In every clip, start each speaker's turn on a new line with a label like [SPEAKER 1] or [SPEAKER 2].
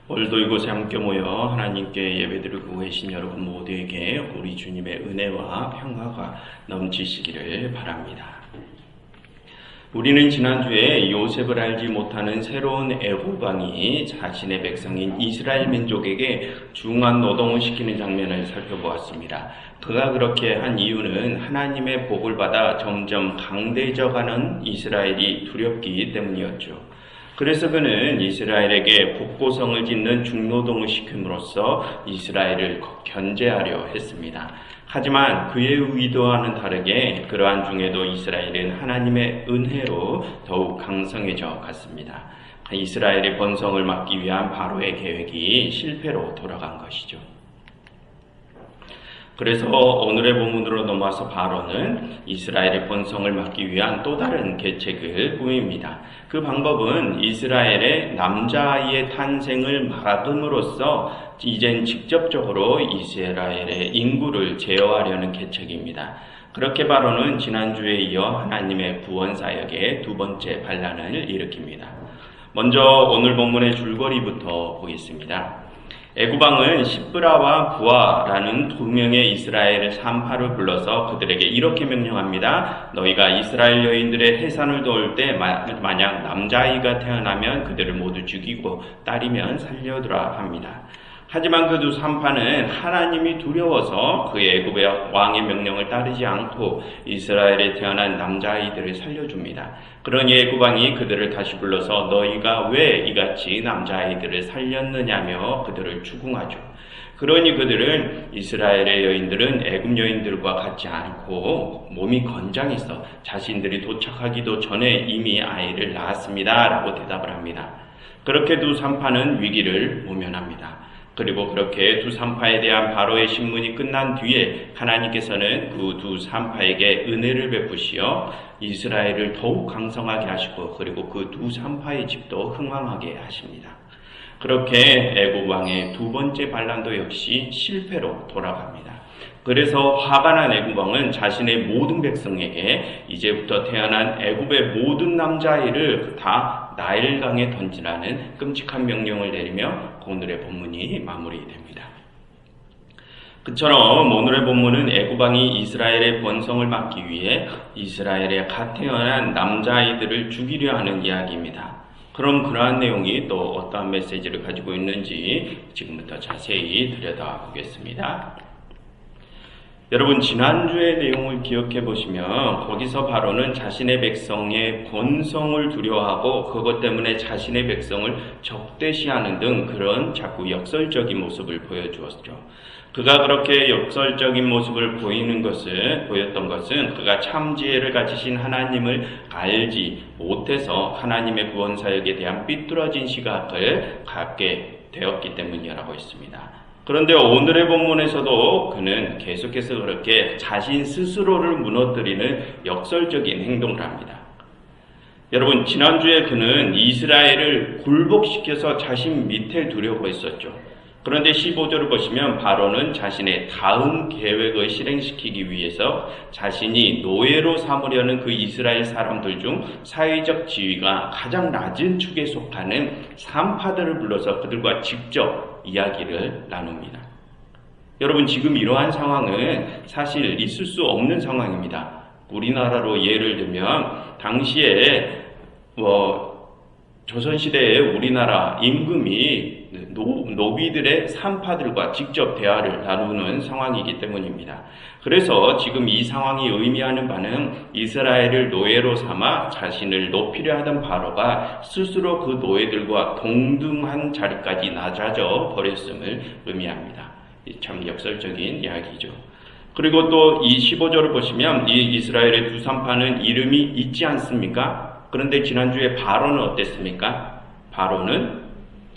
[SPEAKER 1] 오늘도 이곳에 함께 모여 하나님께 예배드리고 계신 여러분 모두에게 우리 주님의 은혜와 평화가 넘치시기를 바랍니다. 우리는 지난주에 요셉을 알지 못하는 새로운 애굽 왕이 자신의 백성인 이스라엘 민족에게 중한 노동을 시키는 장면을 살펴보았습니다. 그가 그렇게 한 이유는 하나님의 복을 받아 점점 강대해져가는 이스라엘이 두렵기 때문이었죠. 그래서 그는 이스라엘에게 복고성을 짓는 중노동을 시킴으로써 이스라엘을 견제하려 했습니다. 하지만 그의 의도와는 다르게 그러한 중에도 이스라엘은 하나님의 은혜로 더욱 강성해져 갔습니다. 이스라엘의 번성을 막기 위한 바로의 계획이 실패로 돌아간 것이죠. 그래서 오늘의 본문으로 넘어와서 바로는 이스라엘의 번성을 막기 위한 또 다른 계책을 꾸밉니다. 그 방법은 이스라엘의 남자아이의 탄생을 막음으로써 이젠 직접적으로 이스라엘의 인구를 제어하려는 계책입니다. 그렇게 바로는 지난주에 이어 하나님의 구원사역의 두 번째 반란을 일으킵니다. 먼저 오늘 본문의 줄거리부터 보겠습니다. 애굽왕은 시브라와 부아라는 두 명의 이스라엘 산파를 불러서 그들에게 이렇게 명령합니다. 너희가 이스라엘 여인들의 해산을 도울 때 만약 남자아이가 태어나면 그들을 모두 죽이고 딸이면 살려두라 합니다. 하지만 그 두 산파는 하나님이 두려워서 그 애굽의 왕의 명령을 따르지 않고 이스라엘에 태어난 남자아이들을 살려줍니다. 그러니 애굽 왕이 그들을 다시 불러서 너희가 왜 이같이 남자아이들을 살렸느냐며 그들을 추궁하죠. 그러니 그들은 이스라엘의 여인들은 애굽 여인들과 같지 않고 몸이 건장해서 자신들이 도착하기도 전에 이미 아이를 낳았습니다 라고 대답을 합니다. 그렇게 두 산파는 위기를 모면합니다. 그리고 그렇게 두 산파에 대한 바로의 신문이 끝난 뒤에 하나님께서는 그 두 산파에게 은혜를 베푸시어 이스라엘을 더욱 강성하게 하시고 그리고 그 두 산파의 집도 흥왕하게 하십니다. 그렇게 애굽 왕의 두 번째 반란도 역시 실패로 돌아갑니다. 그래서 화가 난 애굽 왕은 자신의 모든 백성에게 이제부터 태어난 애굽의 모든 남자아이를 다 나일강에 던지라는 끔찍한 명령을 내리며 오늘의 본문이 마무리됩니다. 그처럼 오늘의 본문은 애굽 왕이 이스라엘의 번성을 막기 위해 이스라엘의 갓 태어난 남자아이들을 죽이려 하는 이야기입니다. 그럼 그러한 내용이 또 어떠한 메시지를 가지고 있는지 지금부터 자세히 들여다보겠습니다. 여러분, 지난주의 내용을 기억해 보시면 거기서 바로는 자신의 백성의 번성을 두려워하고 그것 때문에 자신의 백성을 적대시하는 등 그런 자꾸 역설적인 모습을 보여주었죠. 그가 그렇게 역설적인 모습을 보였던 것은 그가 참 지혜를 가지신 하나님을 알지 못해서 하나님의 구원 사역에 대한 삐뚤어진 시각을 갖게 되었기 때문이라고 했습니다. 그런데 오늘의 본문에서도 그는 계속해서 그렇게 자신 스스로를 무너뜨리는 역설적인 행동을 합니다. 여러분, 지난주에 그는 이스라엘을 굴복시켜서 자신 밑에 두려고 했었죠. 그런데 15절을 보시면 바로는 자신의 다음 계획을 실행시키기 위해서 자신이 노예로 삼으려는 그 이스라엘 사람들 중 사회적 지위가 가장 낮은 축에 속하는 산파들을 불러서 그들과 직접 이야기를 나눕니다. 여러분, 지금 이러한 상황은 사실 있을 수 없는 상황입니다. 우리나라로 예를 들면 당시에 조선시대에 우리나라 임금이 노비들의 산파들과 직접 대화를 나누는 상황이기 때문입니다. 그래서 지금 이 상황이 의미하는 바는 이스라엘을 노예로 삼아 자신을 높이려 하던 바로가 스스로 그 노예들과 동등한 자리까지 낮아져 버렸음을 의미합니다. 참 역설적인 이야기죠. 그리고 또 이 15절을 보시면 이 이스라엘의 두 산파는 이름이 있지 않습니까? 그런데 지난주에 바로는 어땠습니까? 바로는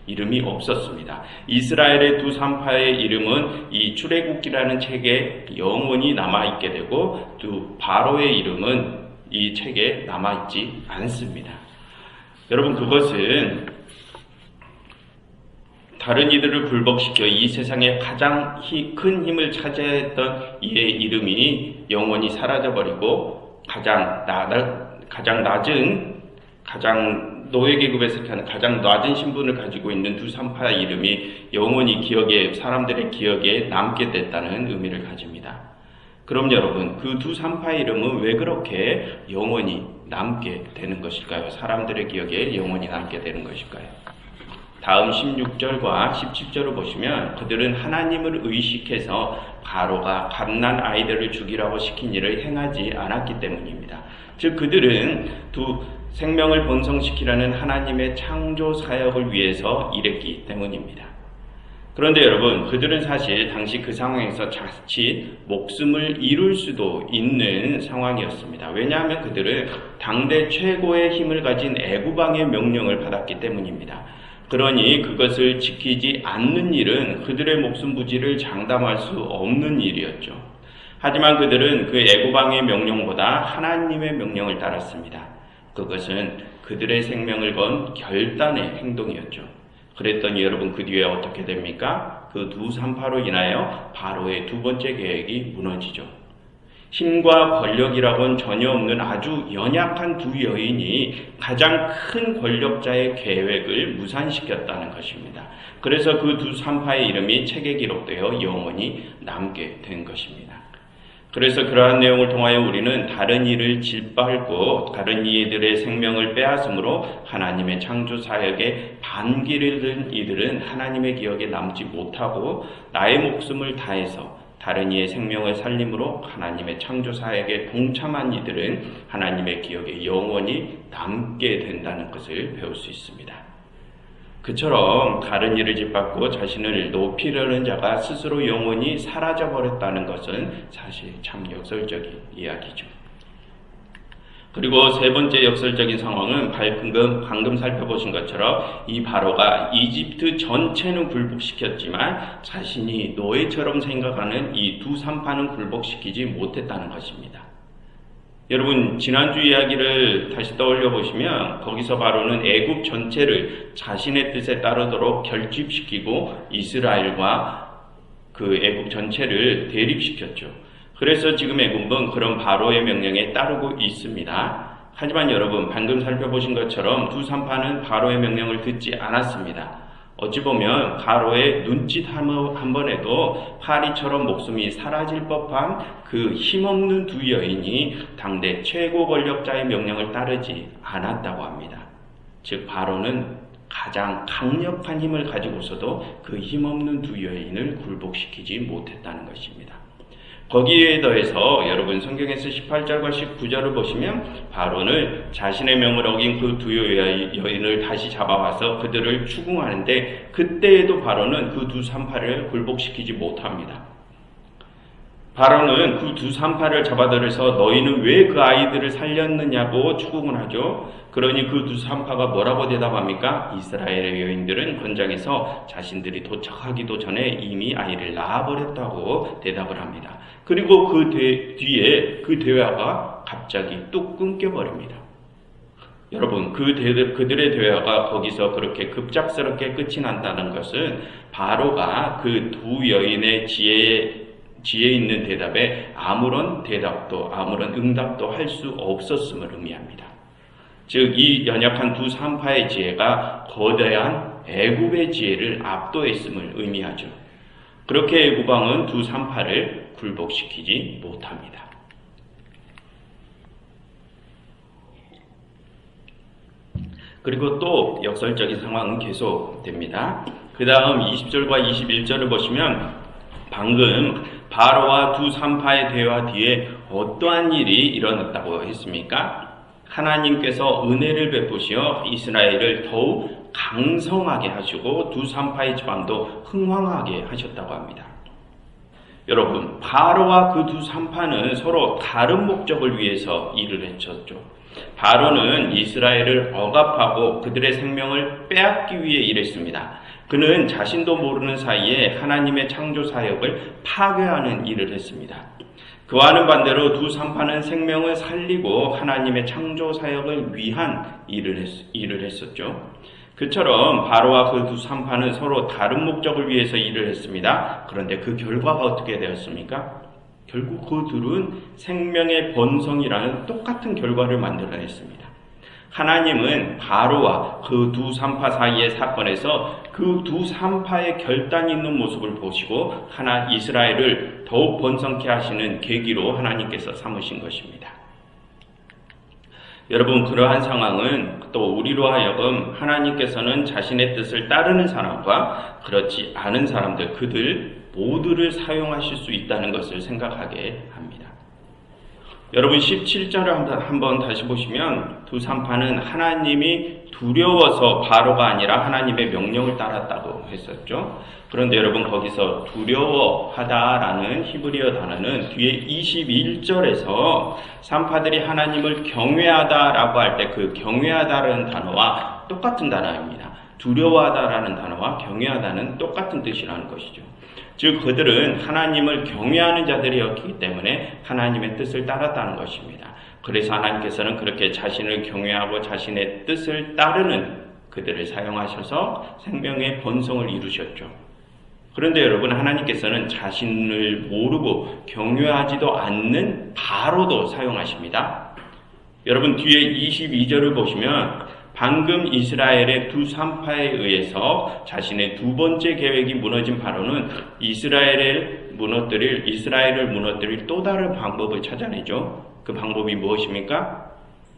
[SPEAKER 1] 이름이 없었습니다. 이스라엘의 두 산파의 이름은 이 출애굽기라는 책에 영원히 남아있게 되고 또 바로의 이름은 이 책에 남아있지 않습니다. 여러분, 그것은 다른 이들을 불복시켜 이 세상에 가장 큰 힘을 차지했던 이의 이름이 영원히 사라져버리고 가장 낮은 가장 노예 계급에서 가장 낮은 신분을 가지고 있는 두 산파의 이름이 영원히 사람들의 기억에 남게 됐다는 의미를 가집니다. 그럼 여러분, 그 두 산파의 이름은 왜 그렇게 영원히 남게 되는 것일까요? 사람들의 기억에 영원히 남게 되는 것일까요? 다음 16절과 17절을 보시면 그들은 하나님을 의식해서 바로가 갓난 아이들을 죽이라고 시킨 일을 행하지 않았기 때문입니다. 즉 그들은 두 생명을 번성시키라는 하나님의 창조 사역을 위해서 일했기 때문입니다. 그런데 여러분, 그들은 사실 당시 그 상황에서 자칫 목숨을 잃을 수도 있는 상황이었습니다. 왜냐하면 그들은 당대 최고의 힘을 가진 애굽왕의 명령을 받았기 때문입니다. 그러니 그것을 지키지 않는 일은 그들의 목숨 부지를 장담할 수 없는 일이었죠. 하지만 그들은 그 애굽왕의 명령보다 하나님의 명령을 따랐습니다. 그것은 그들의 생명을 건 결단의 행동이었죠. 그랬더니 여러분, 그 뒤에 어떻게 됩니까? 그 두 산파로 인하여 바로의 두 번째 계획이 무너지죠. 힘과 권력이라고는 전혀 없는 아주 연약한 두 여인이 가장 큰 권력자의 계획을 무산시켰다는 것입니다. 그래서 그 두 산파의 이름이 책에 기록되어 영원히 남게 된 것입니다. 그래서 그러한 내용을 통하여 우리는 다른 이를 짓밟고 다른 이들의 생명을 빼앗음으로 하나님의 창조 사역에 반기를 든 이들은 하나님의 기억에 남지 못하고 나의 목숨을 다해서 다른 이의 생명을 살림으로 하나님의 창조 사역에 동참한 이들은 하나님의 기억에 영원히 남게 된다는 것을 배울 수 있습니다. 그처럼 다른 일을 짓밟고 자신을 높이려는 자가 스스로 영원히 사라져버렸다는 것은 사실 참 역설적인 이야기죠. 그리고 세 번째 역설적인 상황은 방금 살펴보신 것처럼 이 바로가 이집트 전체는 굴복시켰지만 자신이 노예처럼 생각하는 이 두 산파는 굴복시키지 못했다는 것입니다. 여러분, 지난주 이야기를 다시 떠올려 보시면 거기서 바로는 애굽 전체를 자신의 뜻에 따르도록 결집시키고 이스라엘과 그 애굽 전체를 대립시켰죠. 그래서 지금 애굽은 그런 바로의 명령에 따르고 있습니다. 하지만 여러분, 방금 살펴보신 것처럼 두 산파는 바로의 명령을 듣지 않았습니다. 어찌 보면 바로의 눈짓 한 번에도 파리처럼 목숨이 사라질 법한 그 힘없는 두 여인이 당대 최고 권력자의 명령을 따르지 않았다고 합니다. 즉 바로는 가장 강력한 힘을 가지고서도 그 힘없는 두 여인을 굴복시키지 못했다는 것입니다. 거기에 더해서 여러분, 성경에서 18절과 19절을 보시면 바로는 자신의 명을 어긴 그 두 여인을 다시 잡아와서 그들을 추궁하는데 그때에도 바로는 그 두 산파를 굴복시키지 못합니다. 바로는 그 두 산파를 잡아들여서 너희는 왜 그 아이들을 살렸느냐고 추궁을 하죠. 그러니 그 두 산파가 뭐라고 대답합니까? 이스라엘의 여인들은 권장에서 자신들이 도착하기도 전에 이미 아이를 낳아버렸다고 대답을 합니다. 그리고 그 뒤에 그 대화가 갑자기 뚝 끊겨버립니다. 여러분, 그들의 대화가 거기서 그렇게 급작스럽게 끝이 난다는 것은 바로가 그 두 여인의 지혜 있는 대답에 아무런 응답도 할 수 없었음을 의미합니다. 즉, 이 연약한 두 산파의 지혜가 거대한 애굽의 지혜를 압도했음을 의미하죠. 그렇게 애굽 왕은 두 산파를 굴복시키지 못합니다. 그리고 또 역설적인 상황은 계속됩니다. 그 다음 20절과 21절을 보시면 방금 바로와 두 산파의 대화 뒤에 어떠한 일이 일어났다고 했습니까? 하나님께서 은혜를 베푸시어 이스라엘을 더욱 강성하게 하시고 두 산파의 지방도 흥왕하게 하셨다고 합니다. 여러분, 바로와 그 두 산파는 서로 다른 목적을 위해서 일을 했었죠. 바로는 이스라엘을 억압하고 그들의 생명을 빼앗기 위해 일했습니다. 그는 자신도 모르는 사이에 하나님의 창조 사역을 파괴하는 일을 했습니다. 그와는 반대로 두 산파는 생명을 살리고 하나님의 창조 사역을 위한 일을 했었죠. 그처럼 바로와 그 두 산파는 서로 다른 목적을 위해서 일을 했습니다. 그런데 그 결과가 어떻게 되었습니까? 결국 그 둘은 생명의 번성이라는 똑같은 결과를 만들어냈습니다. 하나님은 바로와 그 두 산파 사이의 사건에서 그 두 산파의 결단이 있는 모습을 보시고 이스라엘을 더욱 번성케 하시는 계기로 하나님께서 삼으신 것입니다. 여러분, 그러한 상황은 또 우리로 하여금 하나님께서는 자신의 뜻을 따르는 사람과 그렇지 않은 사람들, 그들 모두를 사용하실 수 있다는 것을 생각하게 합니다. 여러분, 17절을 한번 다시 보시면 두 산파는 하나님이 두려워서 바로가 아니라 하나님의 명령을 따랐다고 했었죠. 그런데 여러분, 거기서 두려워하다라는 히브리어 단어는 뒤에 21절에서 산파들이 하나님을 경외하다라고 할 때 그 경외하다라는 단어와 똑같은 단어입니다. 두려워하다라는 단어와 경외하다는 똑같은 뜻이라는 것이죠. 즉 그들은 하나님을 경외하는 자들이었기 때문에 하나님의 뜻을 따랐다는 것입니다. 그래서 하나님께서는 그렇게 자신을 경외하고 자신의 뜻을 따르는 그들을 사용하셔서 생명의 번성을 이루셨죠. 그런데 여러분, 하나님께서는 자신을 모르고 경외하지도 않는 바로도 사용하십니다. 여러분, 뒤에 22절을 보시면 방금 이스라엘의 두 산파에 의해서 자신의 두 번째 계획이 무너진 바로는 이스라엘을 무너뜨릴 또 다른 방법을 찾아내죠. 그 방법이 무엇입니까?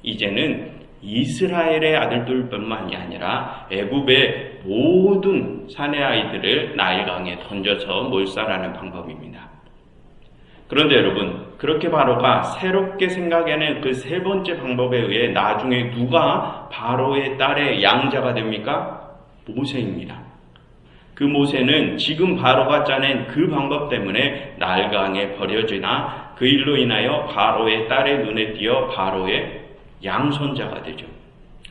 [SPEAKER 1] 이제는 이스라엘의 아들들뿐만이 아니라 애굽의 모든 사내 아이들을 나일강에 던져서 몰살하는 방법입니다. 그런데 여러분, 그렇게 바로가 새롭게 생각해낸 그 세 번째 방법에 의해 나중에 누가 바로의 딸의 양자가 됩니까? 모세입니다. 그 모세는 지금 바로가 짜낸 그 방법 때문에 나일강에 버려지나 그 일로 인하여 바로의 딸의 눈에 띄어 바로의 양손자가 되죠.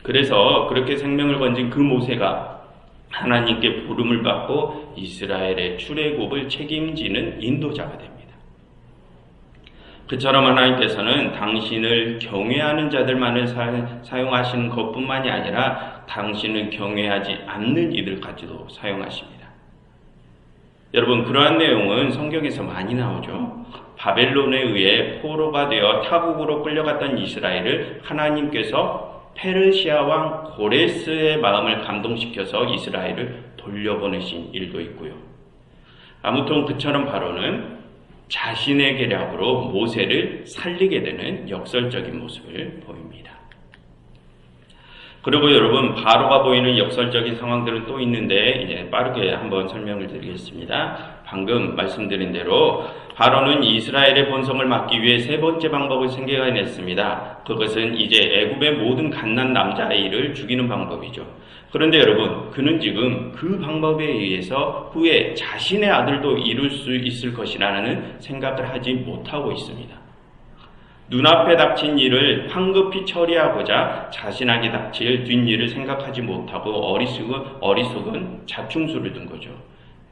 [SPEAKER 1] 그래서 그렇게 생명을 건진 그 모세가 하나님께 부름을 받고 이스라엘의 출애굽을 책임지는 인도자가 됩니다. 그처럼 하나님께서는 당신을 경외하는 자들만을 사용하시는 것뿐만이 아니라 당신을 경외하지 않는 이들까지도 사용하십니다. 여러분, 그러한 내용은 성경에서 많이 나오죠. 바벨론에 의해 포로가 되어 타국으로 끌려갔던 이스라엘을 하나님께서 페르시아 왕 고레스의 마음을 감동시켜서 이스라엘을 돌려보내신 일도 있고요. 아무튼 그처럼 바로는 자신의 계략으로 모세를 살리게 되는 역설적인 모습을 보입니다. 그리고 여러분, 바로가 보이는 역설적인 상황들은 또 있는데 이제 빠르게 한번 설명을 드리겠습니다. 방금 말씀드린 대로 바로는 이스라엘의 번성을 막기 위해 세 번째 방법을 생겨냈습니다. 그것은 이제 애굽의 모든 갓난 남자아이를 죽이는 방법이죠. 그런데 여러분, 그는 지금 그 방법에 의해서 후에 자신의 아들도 이룰 수 있을 것이라는 생각을 하지 못하고 있습니다. 눈앞에 닥친 일을 황급히 처리하고자 자신에게 닥칠 뒷일을 생각하지 못하고 어리석은 자충수를 둔 거죠.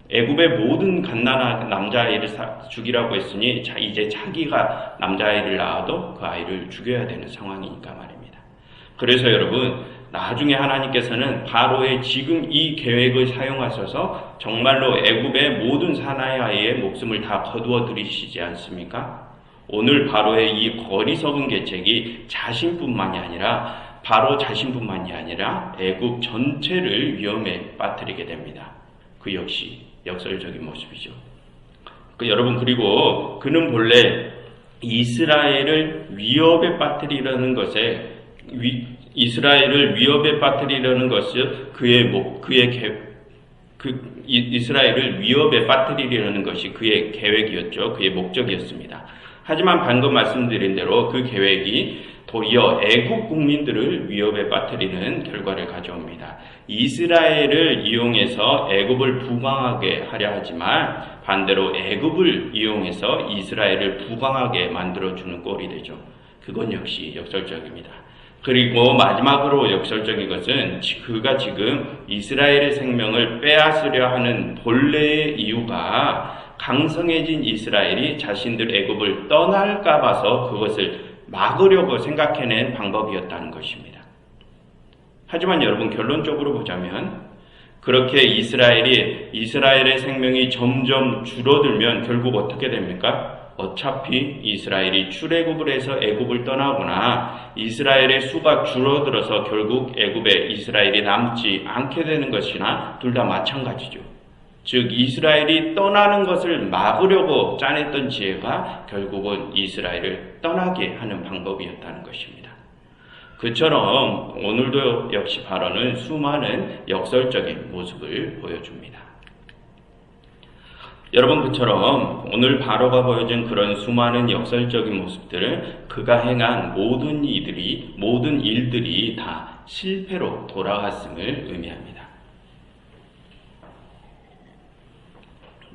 [SPEAKER 1] 애굽의 모든 갓난한 남자아이를 죽이라고 했으니 이제 자기가 남자아이를 낳아도 그 아이를 죽여야 되는 상황이니까 말입니다. 그래서 여러분, 나중에 하나님께서는 바로의 지금 이 계획을 사용하셔서 정말로 애굽의 모든 사나이 아이의 목숨을 다 거두어 들이시지 않습니까? 오늘 바로의 이 어리석은 계책이 자신뿐만이 아니라 바로 자신뿐만이 아니라 애굽 전체를 위험에 빠뜨리게 됩니다. 그 역시 역설적인 모습이죠. 여러분, 그리고 그는 본래 이스라엘을 위협에 빠뜨리려는 것에 이스라엘을 위협에 빠뜨리려는 것이 그의 계획이었죠. 그의 목적이었습니다. 하지만 방금 말씀드린 대로 그 계획이 도리어 애굽 국민들을 위협에 빠뜨리는 결과를 가져옵니다. 이스라엘을 이용해서 애굽을 부강하게 하려 하지만 반대로 애굽을 이용해서 이스라엘을 부강하게 만들어주는 꼴이 되죠. 그건 역시 역설적입니다. 그리고 마지막으로 역설적인 것은 그가 지금 이스라엘의 생명을 빼앗으려 하는 본래의 이유가 강성해진 이스라엘이 자신들 애굽을 떠날까 봐서 그것을 막으려고 생각해낸 방법이었다는 것입니다. 하지만 여러분, 결론적으로 보자면 그렇게 이스라엘의 생명이 점점 줄어들면 결국 어떻게 됩니까? 어차피 이스라엘이 출애굽을 해서 애굽을 떠나거나 이스라엘의 수가 줄어들어서 결국 애굽에 이스라엘이 남지 않게 되는 것이나 둘 다 마찬가지죠. 즉 이스라엘이 떠나는 것을 막으려고 짜냈던 지혜가 결국은 이스라엘을 떠나게 하는 방법이었다는 것입니다. 그처럼 오늘도 역시 바로는 수많은 역설적인 모습을 보여줍니다. 여러분, 그처럼 오늘 바로가 보여준 그런 수많은 역설적인 모습들을 그가 행한 모든 일들이 다 실패로 돌아갔음을 의미합니다.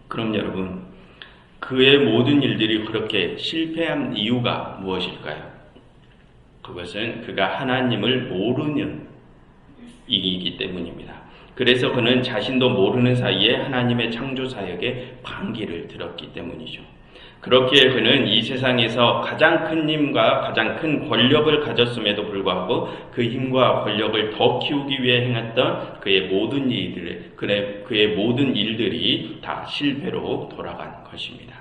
[SPEAKER 1] 그럼 여러분, 그의 모든 일들이 그렇게 실패한 이유가 무엇일까요? 그것은 그가 하나님을 모르는 이기 때문입니다. 그래서 그는 자신도 모르는 사이에 하나님의 창조 사역에 반기를 들었기 때문이죠. 그렇기에 그는 이 세상에서 가장 큰 힘과 가장 큰 권력을 가졌음에도 불구하고 그 힘과 권력을 더 키우기 위해 행했던 그의 모든 일들이 다 실패로 돌아간 것입니다.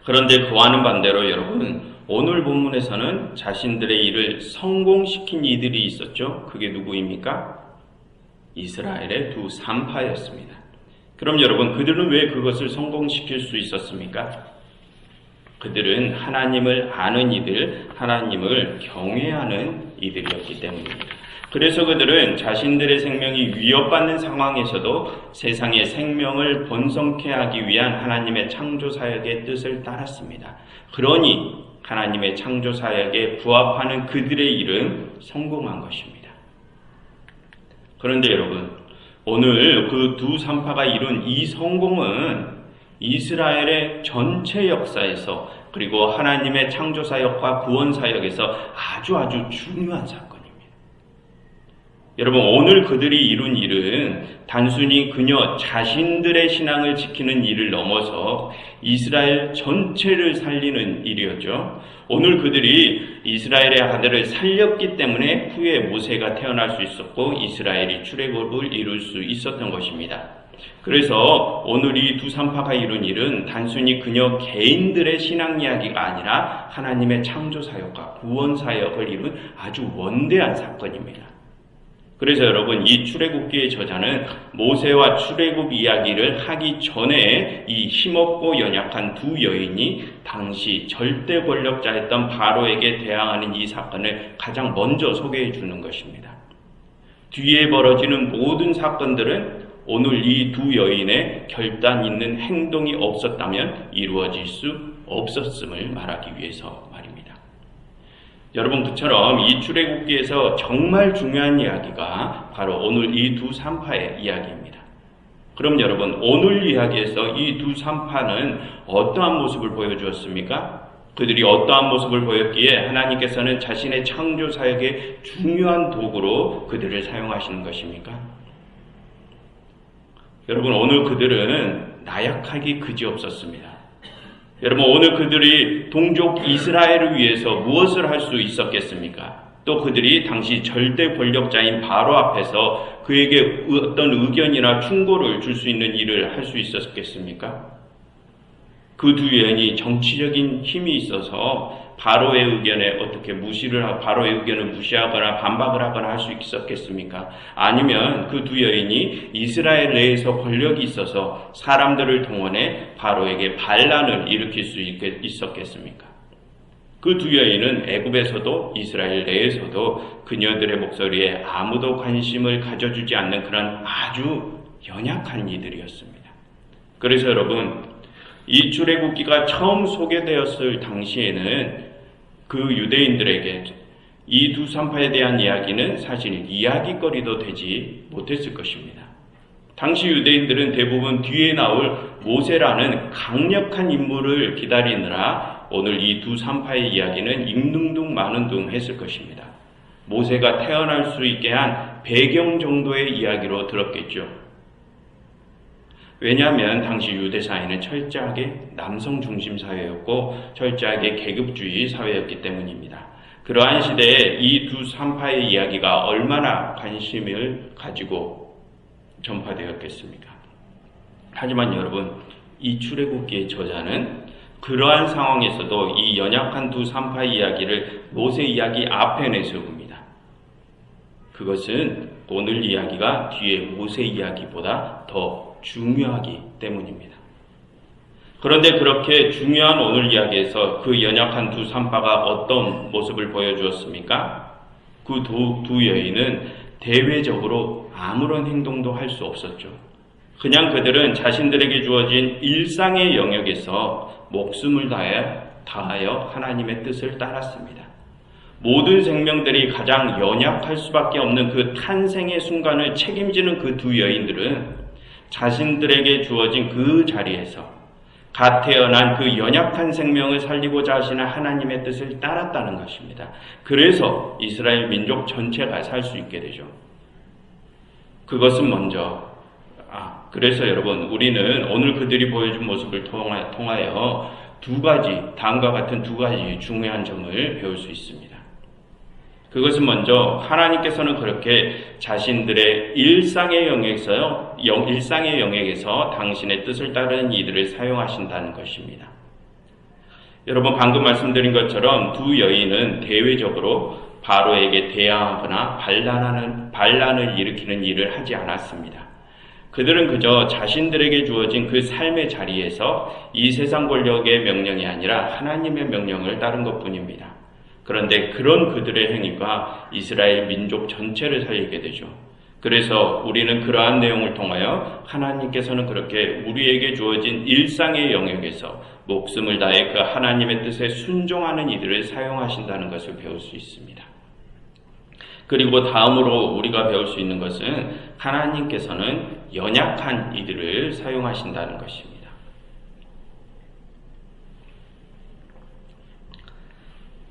[SPEAKER 1] 그런데 그와는 반대로 여러분, 오늘 본문에서는 자신들의 일을 성공시킨 이들이 있었죠. 그게 누구입니까? 이스라엘의 두 산파였습니다. 그럼 여러분, 그들은 왜 그것을 성공시킬 수 있었습니까? 그들은 하나님을 아는 이들, 하나님을 경외하는 이들이었기 때문입니다. 그래서 그들은 자신들의 생명이 위협받는 상황에서도 세상의 생명을 번성케 하기 위한 하나님의 창조 사역의 뜻을 따랐습니다. 그러니 하나님의 창조 사역에 부합하는 그들의 일은 성공한 것입니다. 그런데 여러분, 오늘 그 두 산파가 이룬 이 성공은 이스라엘의 전체 역사에서 그리고 하나님의 창조 사역과 구원 사역에서 아주 중요한 사건입니다. 여러분, 오늘 그들이 이룬 일은 단순히 그녀 자신들의 신앙을 지키는 일을 넘어서 이스라엘 전체를 살리는 일이었죠. 오늘 그들이 이스라엘의 아들을 살렸기 때문에 후에 모세가 태어날 수 있었고 이스라엘이 출애굽을 이룰 수 있었던 것입니다. 그래서 오늘 이 두 산파가 이룬 일은 단순히 그녀 개인들의 신앙 이야기가 아니라 하나님의 창조 사역과 구원 사역을 이룬 아주 원대한 사건입니다. 그래서 여러분, 이 출애굽기의 저자는 모세와 출애굽 이야기를 하기 전에 이 힘없고 연약한 두 여인이 당시 절대 권력자였던 바로에게 대항하는 이 사건을 가장 먼저 소개해 주는 것입니다. 뒤에 벌어지는 모든 사건들은 오늘 이 두 여인의 결단 있는 행동이 없었다면 이루어질 수 없었음을 말하기 위해서 말입니다. 여러분, 그처럼 이 출애굽기에서 정말 중요한 이야기가 바로 오늘 이 두 산파의 이야기입니다. 그럼 여러분, 오늘 이야기에서 이 두 산파는 어떠한 모습을 보여주었습니까? 그들이 어떠한 모습을 보였기에 하나님께서는 자신의 창조 사역의 중요한 도구로 그들을 사용하시는 것입니까? 여러분, 오늘 그들은 나약하기 그지없었습니다. 여러분, 오늘 그들이 동족 이스라엘을 위해서 무엇을 할 수 있었겠습니까? 또 그들이 당시 절대 권력자인 바로 앞에서 그에게 어떤 의견이나 충고를 줄 수 있는 일을 할 수 있었겠습니까? 그 두 여인이 정치적인 힘이 있어서 바로의 의견에 바로의 의견을 무시하거나 반박을 하거나 할 수 있었겠습니까? 아니면 그 두 여인이 이스라엘 내에서 권력이 있어서 사람들을 동원해 바로에게 반란을 일으킬 수 있었겠습니까? 그 두 여인은 애굽에서도 이스라엘 내에서도 그녀들의 목소리에 아무도 관심을 가져주지 않는 그런 아주 연약한 이들이었습니다. 그래서 여러분, 이 출애굽기가 처음 소개되었을 당시에는 그 유대인들에게 이 두 산파에 대한 이야기는 사실 이야기거리도 되지 못했을 것입니다. 당시 유대인들은 대부분 뒤에 나올 모세라는 강력한 인물을 기다리느라 오늘 이 두 산파의 이야기는 잉둥둥 마는둥 했을 것입니다. 모세가 태어날 수 있게 한 배경 정도의 이야기로 들었겠죠. 왜냐하면 당시 유대 사회는 철저하게 남성 중심 사회였고 철저하게 계급주의 사회였기 때문입니다. 그러한 시대에 이 두 산파의 이야기가 얼마나 관심을 가지고 전파되었겠습니까? 하지만 여러분, 이 출애굽기의 저자는 그러한 상황에서도 이 연약한 두 산파 이야기를 모세 이야기 앞에 내세웁니다. 그것은 오늘 이야기가 뒤에 모세 이야기보다 더 중요하기 때문입니다. 그런데 그렇게 중요한 오늘 이야기에서 그 연약한 두 산파가 어떤 모습을 보여주었습니까? 그 두 여인은 대외적으로 아무런 행동도 할 수 없었죠. 그냥 그들은 자신들에게 주어진 일상의 영역에서 목숨을 다하여 하나님의 뜻을 따랐습니다. 모든 생명들이 가장 연약할 수밖에 없는 그 탄생의 순간을 책임지는 그 두 여인들은 자신들에게 주어진 그 자리에서 갓 태어난 그 연약한 생명을 살리고자 하시는 하나님의 뜻을 따랐다는 것입니다. 그래서 이스라엘 민족 전체가 살 수 있게 되죠. 그것은 먼저 그래서 여러분, 우리는 오늘 그들이 보여준 모습을 통하여 다음과 같은 두 가지 중요한 점을 배울 수 있습니다. 그것은 먼저 하나님께서는 그렇게 자신들의 일상의 영역에서 당신의 뜻을 따르는 이들을 사용하신다는 것입니다. 여러분, 방금 말씀드린 것처럼 두 여인은 대외적으로 바로에게 대항하거나 반란을 일으키는 일을 하지 않았습니다. 그들은 그저 자신들에게 주어진 그 삶의 자리에서 이 세상 권력의 명령이 아니라 하나님의 명령을 따른 것뿐입니다. 그런데 그런 그들의 행위가 이스라엘 민족 전체를 살리게 되죠. 그래서 우리는 그러한 내용을 통하여 하나님께서는 그렇게 우리에게 주어진 일상의 영역에서 목숨을 다해 그 하나님의 뜻에 순종하는 이들을 사용하신다는 것을 배울 수 있습니다. 그리고 다음으로 우리가 배울 수 있는 것은 하나님께서는 연약한 이들을 사용하신다는 것입니다.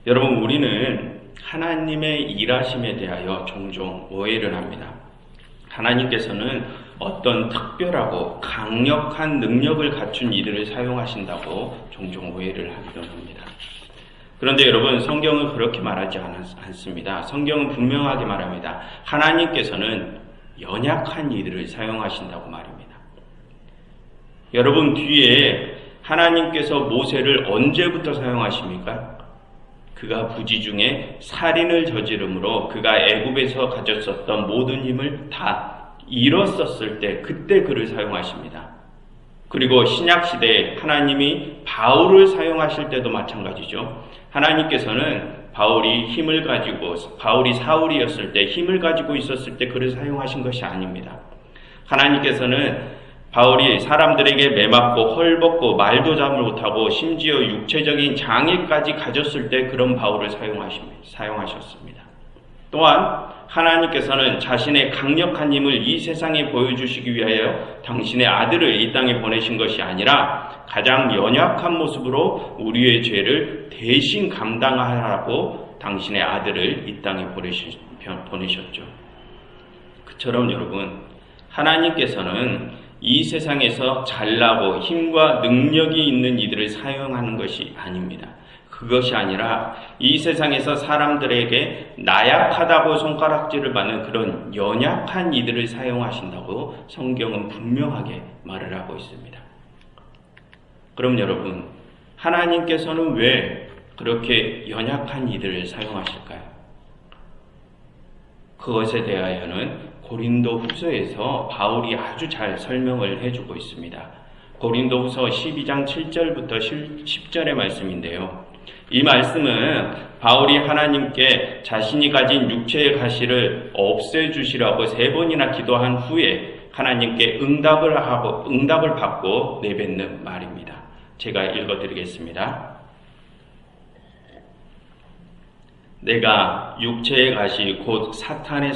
[SPEAKER 1] 여러분, 우리는 하나님의 일하심에 대하여 종종 오해를 합니다. 하나님께서는 어떤 특별하고 강력한 능력을 갖춘 이들을 사용하신다고 종종 오해를 하기도 합니다. 그런데 여러분, 성경은 그렇게 말하지 않습니다. 성경은 분명하게 말합니다. 하나님께서는 연약한 이들을 사용하신다고 말입니다. 여러분, 뒤에 하나님께서 모세를 언제부터 사용하십니까? 그가 부지 중에 살인을 저지름으로 그가 애굽에서 가졌었던 모든 힘을 다 잃었었을 때, 그때 그를 사용하십니다. 그리고 신약시대에 하나님이 바울을 사용하실 때도 마찬가지죠. 하나님께서는 바울이 사울이었을 때, 힘을 가지고 있었을 때 그를 사용하신 것이 아닙니다. 하나님께서는 바울이 사람들에게 매맞고 헐벗고 말도 잘 못하고 심지어 육체적인 장애까지 가졌을 때 그런 바울을 사용하셨습니다. 또한 하나님께서는 자신의 강력한 힘을 이 세상에 보여주시기 위하여 당신의 아들을 이 땅에 보내신 것이 아니라 가장 연약한 모습으로 우리의 죄를 대신 감당하라고 당신의 아들을 이 땅에 보내셨죠. 그처럼 여러분, 하나님께서는 이 세상에서 잘나고 힘과 능력이 있는 이들을 사용하는 것이 아닙니다. 그것이 아니라 이 세상에서 사람들에게 나약하다고 손가락질을 받는 그런 연약한 이들을 사용하신다고 성경은 분명하게 말을 하고 있습니다. 그럼 여러분, 하나님께서는 왜 그렇게 연약한 이들을 사용하실까요? 그것에 대하여는 고린도 후서에서 바울이 아주 잘 설명을 해주고 있습니다. 고린도 후서 12장 7절부터 10절의 말씀인데요. 이 말씀은 바울이 하나님께 자신이 가진 육체의 가시를 없애주시라고 3번이나 기도한 후에 하나님께 응답을 받고 내뱉는 말입니다. 제가 읽어드리겠습니다. 내가 육체의 가시 곧 사탄의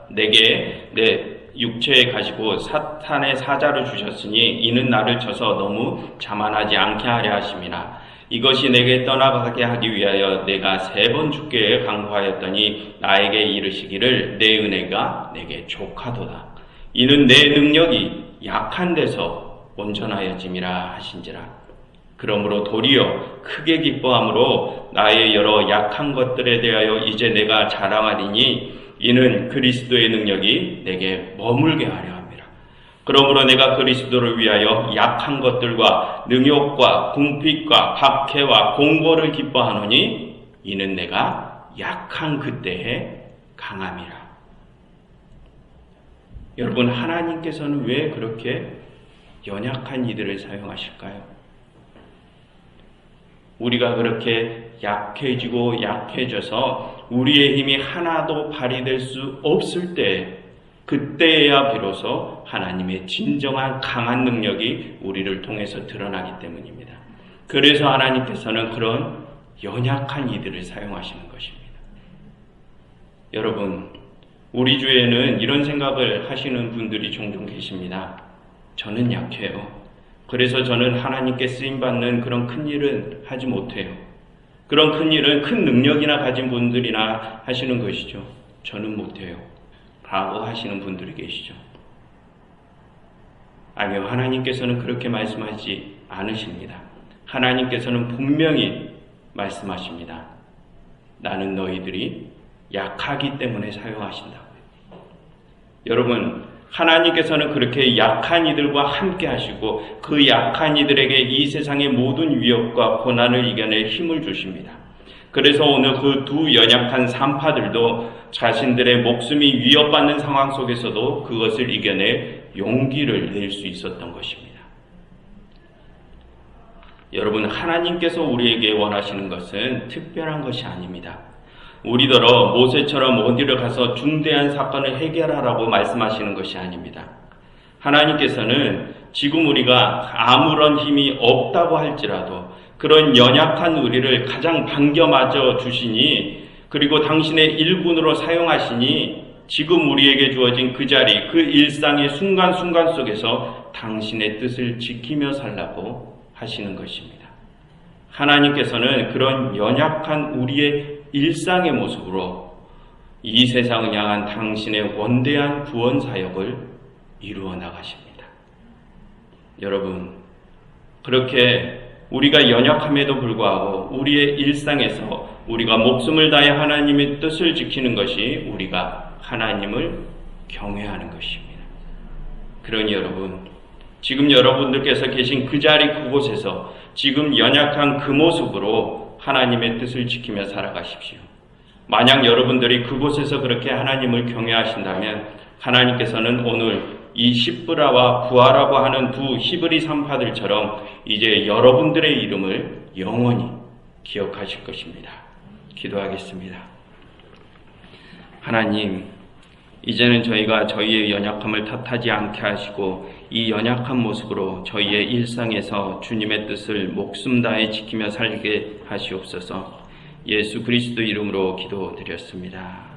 [SPEAKER 1] 내게 내 육체에 가시고 사탄의 사자를 주셨으니 이는 나를 쳐서 너무 자만하지 않게 하려 하심이라. 이것이 내게 떠나가게 하기 위하여 내가 3번 주께 간구하였더니 나에게 이르시기를 내 은혜가 내게 족하도다. 이는 내 능력이 약한 데서 온전하여짐이라 하신지라. 그러므로 도리어 크게 기뻐함으로 나의 여러 약한 것들에 대하여 이제 내가 자랑하리니 이는 그리스도의 능력이 내게 머물게 하려 함이라. 그러므로 내가 그리스도를 위하여 약한 것들과 능욕과 궁핍과 박해와 공고를 기뻐하노니 이는 내가 약한 그때에 강함이라. 여러분, 하나님께서는 왜 그렇게 연약한 이들을 사용하실까요? 우리가 그렇게 약해지고 약해져서 우리의 힘이 하나도 발휘될 수 없을 때, 그때야 비로소 하나님의 진정한 강한 능력이 우리를 통해서 드러나기 때문입니다. 그래서 하나님께서는 그런 연약한 이들을 사용하시는 것입니다. 여러분, 우리 주에는 이런 생각을 하시는 분들이 종종 계십니다. 저는 약해요. 그래서 저는 하나님께 쓰임받는 그런 큰 일은 하지 못해요. 그런 큰 일은 큰 능력이나 가진 분들이나 하시는 것이죠. 저는 못해요. 라고 하시는 분들이 계시죠. 아니요, 하나님께서는 그렇게 말씀하지 않으십니다. 하나님께서는 분명히 말씀하십니다. 나는 너희들이 약하기 때문에 사용하신다고요. 여러분, 하나님께서는 그렇게 약한 이들과 함께 하시고 그 약한 이들에게 이 세상의 모든 위협과 고난을 이겨낼 힘을 주십니다. 그래서 오늘 그 두 연약한 산파들도 자신들의 목숨이 위협받는 상황 속에서도 그것을 이겨낼 용기를 낼 수 있었던 것입니다. 여러분, 하나님께서 우리에게 원하시는 것은 특별한 것이 아닙니다. 우리더러 모세처럼 어디를 가서 중대한 사건을 해결하라고 말씀하시는 것이 아닙니다. 하나님께서는 지금 우리가 아무런 힘이 없다고 할지라도 그런 연약한 우리를 가장 반겨맞아 주시니, 그리고 당신의 일꾼으로 사용하시니 지금 우리에게 주어진 그 자리, 그 일상의 순간순간 속에서 당신의 뜻을 지키며 살라고 하시는 것입니다. 하나님께서는 그런 연약한 우리의 일상의 모습으로 이 세상을 향한 당신의 원대한 구원 사역을 이루어 나가십니다. 여러분, 그렇게 우리가 연약함에도 불구하고 우리의 일상에서 우리가 목숨을 다해 하나님의 뜻을 지키는 것이 우리가 하나님을 경외하는 것입니다. 그러니 여러분, 지금 여러분들께서 계신 그 자리 그곳에서 지금 연약한 그 모습으로 하나님의 뜻을 지키며 살아가십시오. 만약 여러분들이 그곳에서 그렇게 하나님을 경외하신다면 하나님께서는 오늘 이 십브라와 부하라고 하는 두 히브리 산파들처럼 이제 여러분들의 이름을 영원히 기억하실 것입니다. 기도하겠습니다. 하나님, 이제는 저희가 저희의 연약함을 탓하지 않게 하시고 이 연약한 모습으로 저희의 일상에서 주님의 뜻을 목숨 다해 지키며 살게 하시옵소서. 예수 그리스도 이름으로 기도드렸습니다.